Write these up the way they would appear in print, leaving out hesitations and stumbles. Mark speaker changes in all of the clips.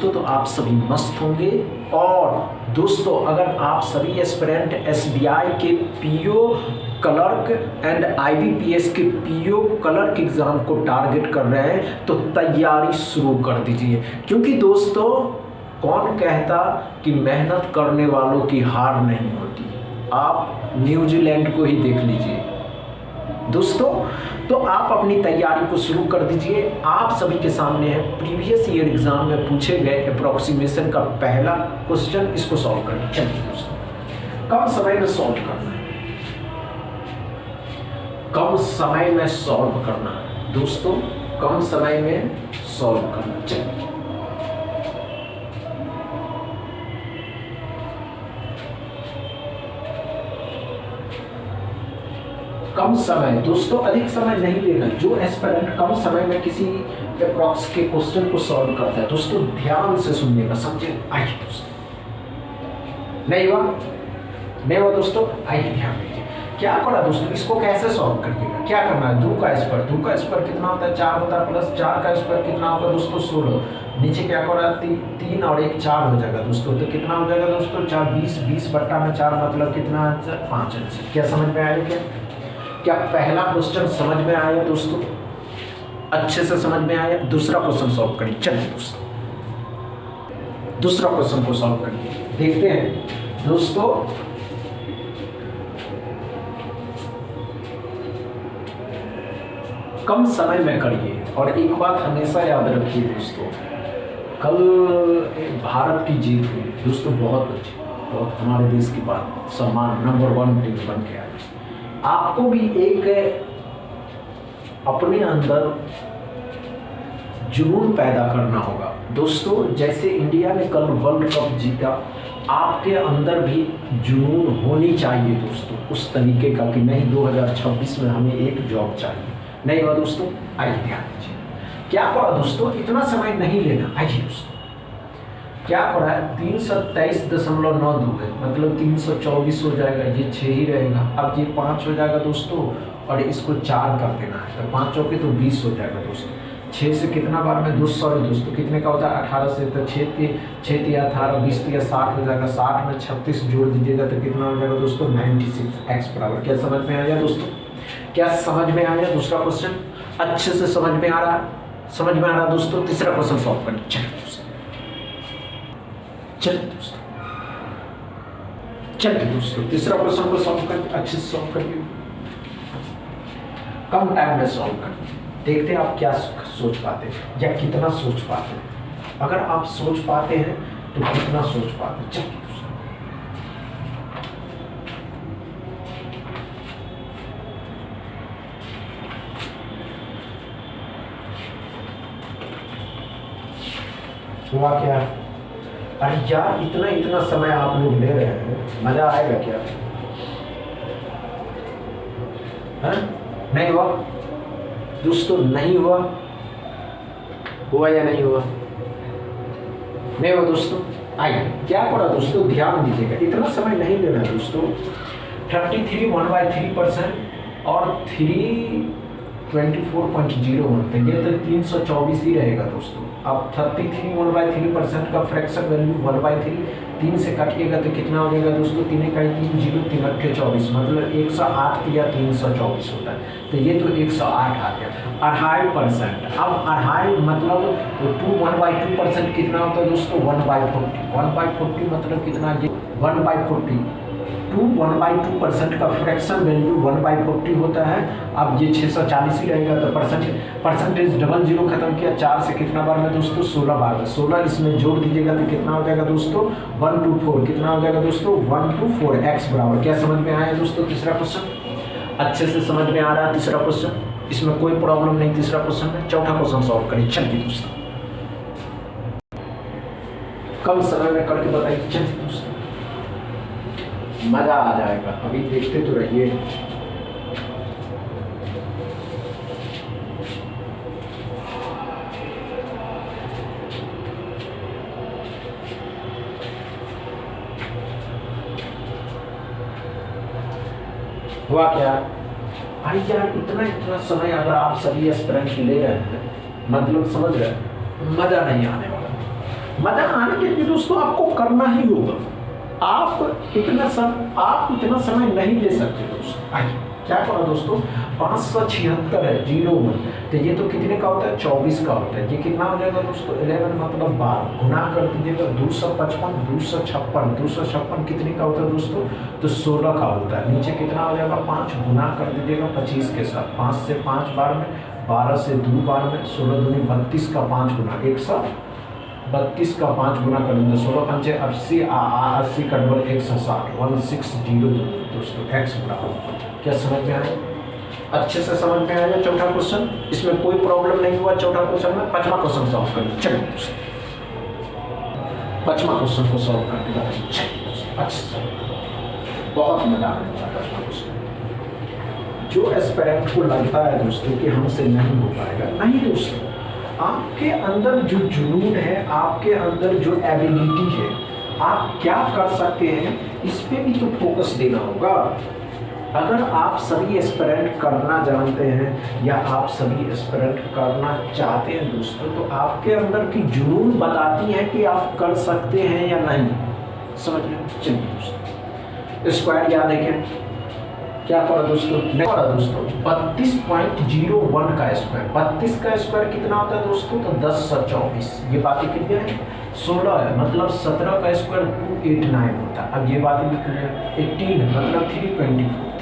Speaker 1: दोस्तों, तो आप सभी मस्त होंगे। और दोस्तों, अगर आप सभी एस्पिरेंट एसबीआई के पीओ क्लर्क एंड आईबीपीएस के पीओ क्लर्क एग्जाम को टारगेट कर रहे हैं तो तैयारी शुरू कर दीजिए, क्योंकि दोस्तों कौन कहता कि मेहनत करने वालों की हार नहीं होती। आप न्यूजीलैंड को ही देख लीजिए दोस्तों। तो आप अपनी तैयारी को शुरू कर दीजिए। आप सभी के सामने है प्रीवियस ईयर एग्जाम में पूछे गए अप्रोक्सीमेशन का पहला क्वेश्चन, इसको सॉल्व करना। चलिए दोस्तों, कम समय में सॉल्व करना है, कम समय में सॉल्व करना है दोस्तों, कम समय में सॉल्व करना। चलिए कम समय दोस्तों, अधिक समय नहीं लेना। जो एस्पिरेंट कम समय में किसी अप्रॉक्स के क्वेश्चन को सॉल्व करता है दोस्तों, ध्यान से सुनिएगा, समझे। आइए दोस्तों, नहीं हुआ दोस्तों, आइए ध्यान दीजिए। क्या करा दोस्तों, इसको कैसे सॉल्व करिएगा, क्या करना है। 2 का स्क्वायर कितना होता है, 4 होता है, प्लस 4 का स्क्वायर कितना होगा दोस्तों, 16। नीचे क्या करा, 3 और 1 4 हो जाएगा दोस्तों। तो कितना हो जाएगा दोस्तों, 4 20 बट्टा में 4 मतलब कितना, 5 आंसर। क्या समझ में आया? क्या पहला क्वेश्चन समझ में आया दोस्तों? अच्छे से समझ में आया? दूसरा क्वेश्चन सॉल्व करिए। चलिए दोस्तों, दूसरा क्वेश्चन को सॉल्व करिए, देखते हैं दोस्तों। कम समय में करिए। और एक बात हमेशा याद रखिए दोस्तों, कल भारत की जीत हुई दोस्तों, बहुत अच्छी, बहुत हमारे देश की बात, सम्मान नंबर 1 टीम बन के आई। आपको भी एक अपने अंदर जुनून पैदा करना होगा दोस्तों। जैसे इंडिया ने कल वर्ल्ड कप जीता, आपके अंदर भी जुनून होनी चाहिए दोस्तों, उस तरीके का कि नहीं 2026 में हमें एक जॉब चाहिए। नहीं हुआ दोस्तों, आइए ध्यान दीजिए। क्या करा दोस्तों, इतना समय नहीं लेना। आइए दोस्तों, क्या पढ़ा है, 323.92 है, मतलब 324 हो जाएगा, ये 6 ही रहेगा। अब ये 5 हो जाएगा दोस्तों, और इसको 4 कर देना है, तो 5 चौके तो 20 हो जाएगा दोस्तों। 6 से कितना बार में दोस्तों कितने का होता है, 18 से, तो 6 तिया 18, 20 तिया 60 हो जाएगा। 60 में 36 जोड़ दीजिएगा तो कितना हो जाएगा दोस्तों, 96। एक्स बराबर, क्या समझ में आया दोस्तों? क्या समझ में आया? दूसरा क्वेश्चन अच्छे से समझ में आ रहा दोस्तों। तीसरा क्वेश्चन सॉल्व करना। चलिए दोस्तों, तीसरा क्वेश्चन को सॉल्व कर, अच्छे से सॉल्व करिए, कम टाइम में सॉल्व करिए। देखते हैं आप क्या सोच पाते हैं या कितना सोच पाते हैं। अगर आप सोच पाते हैं तो कितना सोच पाते हैं। चलिए दोस्तों, हुआ क्या? अरे यार, इतना समय आप लोग ले रहे हैं, मजा आएगा क्या? है? नहीं हुआ दोस्तों, नहीं हुआ या नहीं हुआ? नहीं हुआ दोस्तों। आइए, क्या पड़ा दोस्तों, ध्यान दीजिएगा, इतना समय नहीं लेना दोस्तों। 33 1/3% और 324.01 ये तो 324 ही रहेगा दोस्तों। अब 33 1/3% का फ्रैक्शन वैल्यू 1/3, 3 से काटिएगा तो कितना हो जाएगा दोस्तों, 3 इकाई 3 0 3 8 24, मतलब 108 या 324 होता है। तो ये तो 108 आ गया। 2.5%, अब 2.5 मतलब 1/2% कितना होता है दोस्तों, 1/40। 1/40 मतलब कितना, ये 1/40, 1/2% का फ्रैक्शन वैल्यू 1/40 होता है। अब ये 640 ही रहेगा, तो परसेंटेज डबल जीरो खत्म किया, 4 से कितना बार में दोस्तों, 16 बार में। 16 इसमें जोड़ दीजिएगा तो कितना हो जाएगा दोस्तों, 124। कितना हो जाएगा दोस्तों, 124। एक्स बराबर, क्या समझ में आया दोस्तों? तीसरा क्वेश्चन अच्छे से समझ में आ रहा है। तीसरा क्वेश्चन, इसमें कोई प्रॉब्लम नहीं तीसरा क्वेश्चन में। चौथा क्वेश्चन सॉल्व करिए। चलिए दोस्तों, कम समय में करके बताइए। चलिए दोस्तों, मजा आ जाएगा, अभी देखते तो रहिए। हुआ क्या? अरे यार, इतना समय अगर आप सभी एस्पिरेंट ले रहे हैं, मतलब समझ रहे हैं, मजा नहीं आने वाला। मजा आने के लिए दोस्तों आपको करना ही होगा। आप इतना समय नहीं ले सकते दोस्तों। आइए क्या करो दोस्तों, 576 है 01, तो ये तो कितने का होता है, 24 का होता है। ये कितना हो जाएगा दोस्तों, 11 मतलब 12, गुना कर दीजिएगा 255, 256 कितने का होता है दोस्तों, तो 16 का होता है। नीचे कितना हो जाएगा, 5 गुना कर दीजिएगा 25 के साथ, 5 से 5 बार में, 12 से 2 बार में, 16 दूनी 32 का 5 गुना 132 का 5 गुना कर देंगे, 16 पंचे 80, 80 का डबल 160, 160 दोस्तों एक्स बराबर। क्या समझ में आया, अच्छे से समझ में आया चौथा क्वेश्चन, इसमें कोई प्रॉब्लम नहीं हुआ चौथा क्वेश्चन में। पांचवा क्वेश्चन सॉल्व करेंगे, चलिए पांचवा क्वेश्चन को सॉल्व करने का अच्छा बहुत मजा आने वाला पांचवा क्वेश्चन। जो एस्पिरेंट को लगता है दोस्तों कि हमसे नहीं हो पाएगा, नहीं दोस्तों, आपके अंदर जो जुनून है, आपके अंदर जो एबिलिटी है, आप क्या कर सकते हैं, इस पे भी तो फोकस देना होगा। अगर आप सभी एस्पिरेंट करना जानते हैं या आप सभी एस्पिरेंट करना चाहते हैं दोस्तों, तो आपके अंदर की जुनून बताती है कि आप कर सकते हैं या नहीं। समझ लो, चलिए दोस्तों स्क्वायर याद है क्या करो दोस्तों, दोस्तों 32.01 का स्क्वायर, 32 का स्क्वायर कितना होता है दोस्तों, तो 1024। ये बातें क्लियर है। 16 है मतलब 17 का स्क्वायर 289 होता है। अब ये बातें भी क्लियर। 18 मतलब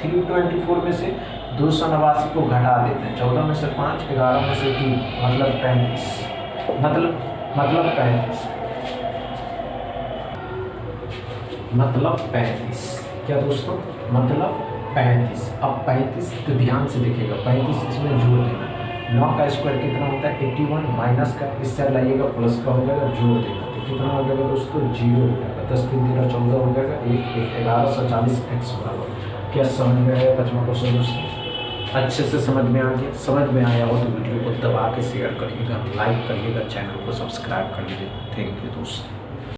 Speaker 1: 324 में से 289 को घटा देते हैं, 14 में से 5, 11 में से 3 मतलब 35, मतलब 35 क्या दोस्तों, मतलब 35। अब 35 तो ध्यान से देखिएगा, 35 इसमें जोड़ देना। 9 का स्क्वायर कितना होता है 81, माइनस का इससे लाइएगा प्लस का हो जाएगा, जोड़ देना तो कितना हो जाएगा दोस्तों 0 हो जाएगा। 10 3 14 हो जाएगा, 1140 एक्स बराबर। क्या समझ में आया पांचवा क्वेश्चन दोस्तों, अच्छे से समझ में आ गया। समझ में आया हो तो वीडियो को दबा के शेयर करिएगा, लाइक करिएगा, चैनल को सब्सक्राइब कर लीजिए। थैंक यू दोस्तों।